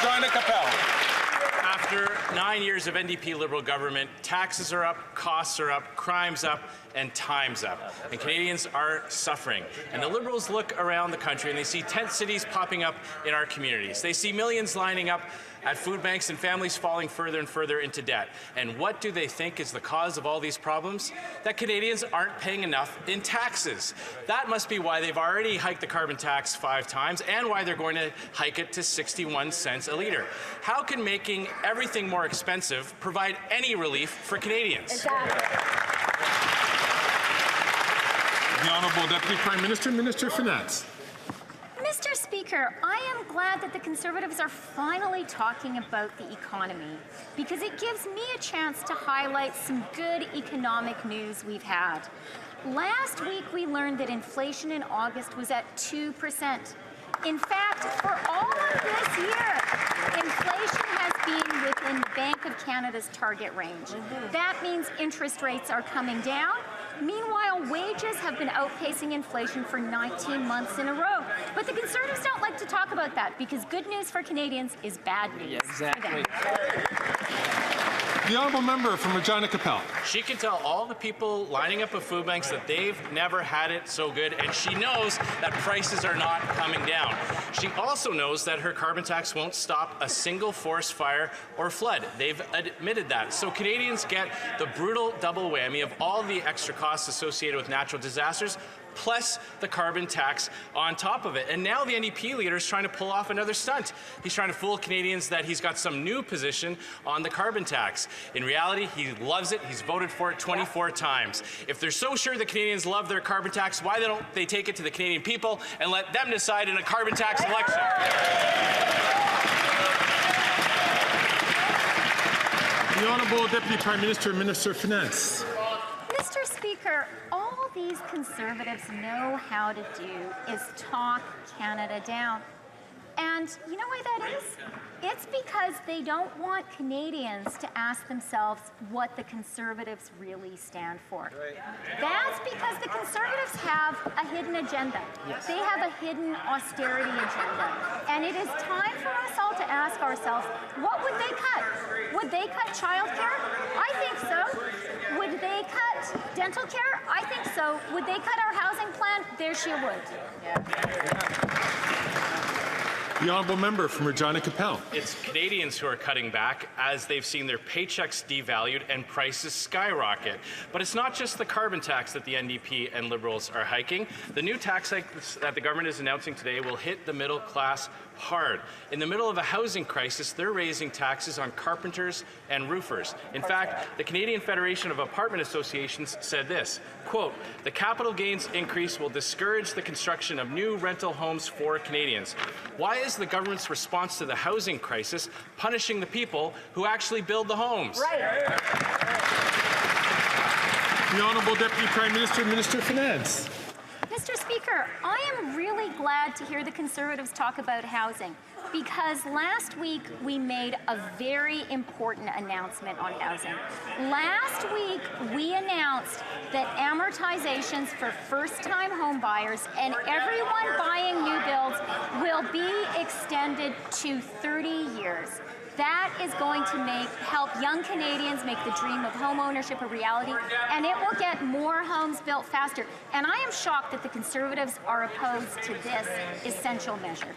Regina Capel. After 9 years of NDP Liberal government, taxes are up, costs are up, crime's up, and time's up. And Canadians are suffering. And the Liberals look around the country and they see tent cities popping up in our communities. They see millions lining up at food banks and families falling further and further into debt. And what do they think is the cause of all these problems? That Canadians aren't paying enough in taxes. That must be why they've already hiked the carbon tax 5 times and why they're going to hike it to 61 cents a litre. How can making everything more expensive provide any relief for Canadians? Exactly. The Honourable Deputy Prime Minister, Minister of Finance. Mr. Speaker, I am glad that the Conservatives are finally talking about the economy because it gives me a chance to highlight some good economic news we've had. Last week, we learned that inflation in August was at 2%. In fact, for all of this year, inflation has been within the Bank of Canada's target range. That means interest rates are coming down. Meanwhile, wages have been outpacing inflation for 19 months in a row. But the Conservatives don't like to talk about that because good news for Canadians is bad news. Yeah, exactly. The Honourable Member from Regina Capel. She can tell all the people lining up at food banks that they've never had it so good, and she knows that prices are not coming down. She also knows that her carbon tax won't stop a single forest fire or flood. They've admitted that. So Canadians get the brutal double whammy of all the extra costs associated with natural disasters, plus the carbon tax on top of it. And now the NDP leader is trying to pull off another stunt. He's trying to fool Canadians that he's got some new position on the carbon tax. In reality, he loves it. He's voted for it 24 times. If they're so sure that Canadians love their carbon tax, why don't they take it to the Canadian people and let them decide in a carbon tax election? The Honourable Deputy Prime Minister, Minister of Finance. Mr. Speaker, all these Conservatives know how to do is talk Canada down. And you know why that is? It's because they don't want Canadians to ask themselves what the Conservatives really stand for. That's because the Conservatives have a hidden agenda. Yes. They have a hidden austerity agenda. And it is time for us all to ask ourselves, what would they cut? Would they cut childcare? I think so. Would they cut dental care? I think so. Would they cut our housing plan? There she would. The Honourable Member from Regina Capel. It's Canadians who are cutting back as they've seen their paychecks devalued and prices skyrocket. But it's not just the carbon tax that the NDP and Liberals are hiking. The new tax hike that the government is announcing today will hit the middle class hard. In the middle of a housing crisis, they're raising taxes on carpenters and roofers. In fact, the Canadian Federation of Apartment Associations said this, quote, "The capital gains increase will discourage the construction of new rental homes for Canadians." Why is the government's response to the housing crisis punishing the people who actually build the homes? Right. The Honourable Deputy Prime Minister, Minister of Finance. Mr. Speaker, I am really glad to hear the Conservatives talk about housing because last week we made a very important announcement on housing. Last week we announced that amortizations for first-time home buyers and everyone buying new builds will be extended to 30 years. That is going to help young Canadians make the dream of home ownership a reality, and it will get more homes built faster. And I am shocked that the Conservatives are opposed to this essential measure.